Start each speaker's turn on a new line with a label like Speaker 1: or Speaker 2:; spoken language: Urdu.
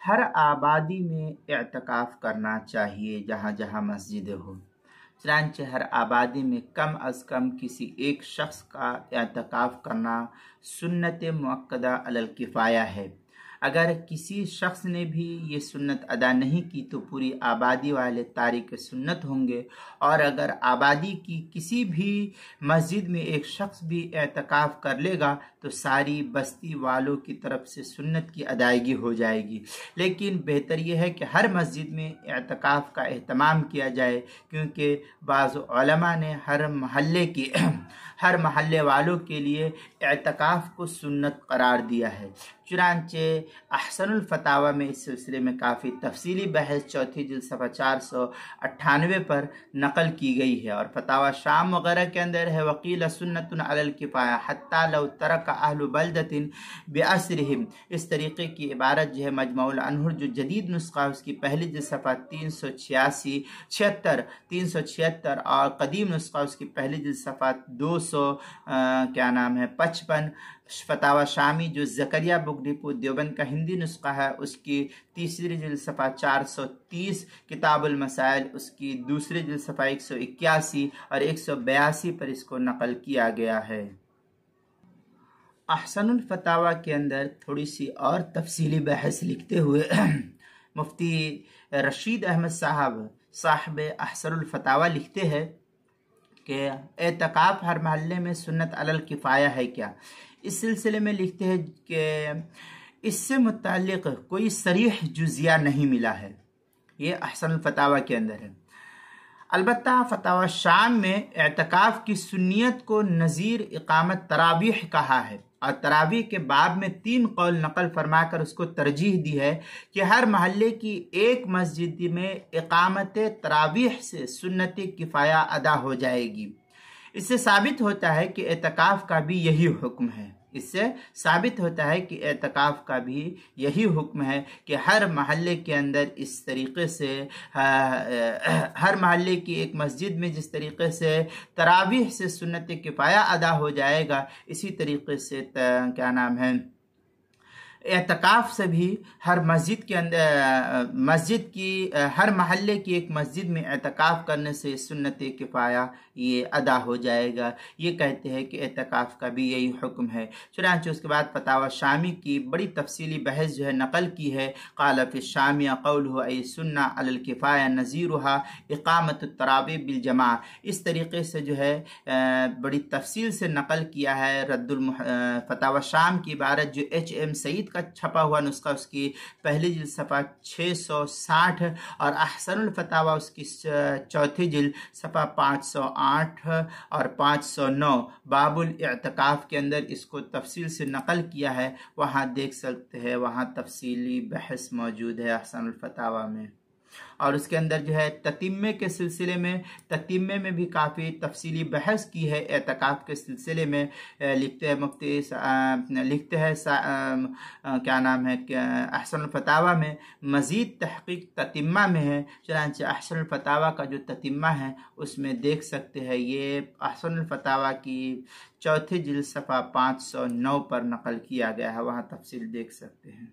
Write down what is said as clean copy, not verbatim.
Speaker 1: ہر آبادی میں اعتکاف کرنا چاہیے جہاں جہاں مسجدیں ہوں۔ چنانچہ ہر آبادی میں کم از کم کسی ایک شخص کا اعتکاف کرنا سنت مؤکدہ علی الکفایہ ہے۔ اگر کسی شخص نے بھی یہ سنت ادا نہیں کی تو پوری آبادی والے تارک سنت ہوں گے، اور اگر آبادی کی کسی بھی مسجد میں ایک شخص بھی اعتکاف کر لے گا تو ساری بستی والوں کی طرف سے سنت کی ادائیگی ہو جائے گی۔ لیکن بہتر یہ ہے کہ ہر مسجد میں اعتکاف کا اہتمام کیا جائے، کیونکہ بعض علماء نے ہر محلے والوں کے لیے اعتکاف کو سنت قرار دیا ہے۔ چنانچہ احسن الفتاوی میں اس سلسلے میں کافی تفصیلی بحث چوتھی جلد صفحہ 498 پر نقل کی گئی ہے، اور فتاوی شام وغیرہ کے اندر ہے وقیل سنت علی الکفایہ حتی لو ترک اہل بلدۃ باسرہم۔ اس طریقے کی عبارت جو ہے مجموع الانہر جو جدید نسخہ اس کی پہلی جلد صفحہ 376 اور قدیم نسخہ اس کی پہلی جلد صفحہ 55 فتاوی شامی جو زکریا بک ڈپو دیوبند کا ہندی نسخہ ہے اس کی تیسری جلد صفحہ 430، کتاب المسائل اس کی دوسری جلد صفحہ 181 اور 182 پر اس کو نقل کیا گیا ہے۔ احسن الفتاوی کے اندر تھوڑی سی اور تفصیلی بحث لکھتے ہوئے مفتی رشید احمد صاحب احسن الفتاوی لکھتے ہیں کہ اعتکاف ہر محلے میں سنت علی الکفایہ ہے کیا؟ اس سلسلے میں لکھتے ہیں کہ اس سے متعلق کوئی صریح جزیہ نہیں ملا ہے، یہ احسن الفتاوی کے اندر ہے۔ البتہ فتاوی شام میں اعتکاف کی سنیت کو نظیر اقامت تراویح کہا ہے، اور تراویح کے باب میں 3 قول نقل فرما کر اس کو ترجیح دی ہے کہ ہر محلے کی ایک مسجد میں اقامت تراویح سے سنت کفایہ ادا ہو جائے گی۔ اس سے ثابت ہوتا ہے کہ اعتکاف کا بھی یہی حکم ہے، کہ ہر محلے کے اندر اس طریقے سے ہر محلے کی ایک مسجد میں جس طریقے سے تراویح سے سنت کفایہ ادا ہو جائے گا، اسی طریقے سے اعتکاف سے بھی ہر ہر محلے کی ایک مسجد میں اعتکاف کرنے سے سنت کفایہ یہ ادا ہو جائے گا۔ یہ کہتے ہیں کہ اعتکاف کا بھی یہی حکم ہے۔ چنانچہ اس کے بعد فتاوی شامی کی بڑی تفصیلی بحث جو ہے نقل کی ہے، قال فی الشامی قولہ ای سنہ علی الکفایہ نظیرہا اقامت التراویح بالجماع۔ اس طریقے سے جو ہے بڑی تفصیل سے نقل کیا ہے فتاوی شام کی عبارت جو HM سعید کا چھپا ہوا نسخہ اس کی پہلی جلد صفحہ 660 اور احسن الفتاوی اس کی چوتھی جلد صفحہ 508 اور 509 باب الاعتکاف کے اندر اس کو تفصیل سے نقل کیا ہے، وہاں دیکھ سکتے ہیں، وہاں تفصیلی بحث موجود ہے احسن الفتاوی میں۔ اور اس کے اندر جو ہے تتمے کے سلسلے میں بھی کافی تفصیلی بحث کی ہے اعتکاف کے سلسلے میں۔ لکھتے ہیں مفتی احسن الفتاوی میں مزید تحقیق تتمہ میں ہے، چنانچہ احسن الفتاوی کا جو تتمہ ہے اس میں دیکھ سکتے ہیں، یہ احسن الفتاوی کی چوتھی جلد صفحہ 509 پر نقل کیا گیا ہے، وہاں تفصیل دیکھ سکتے ہیں۔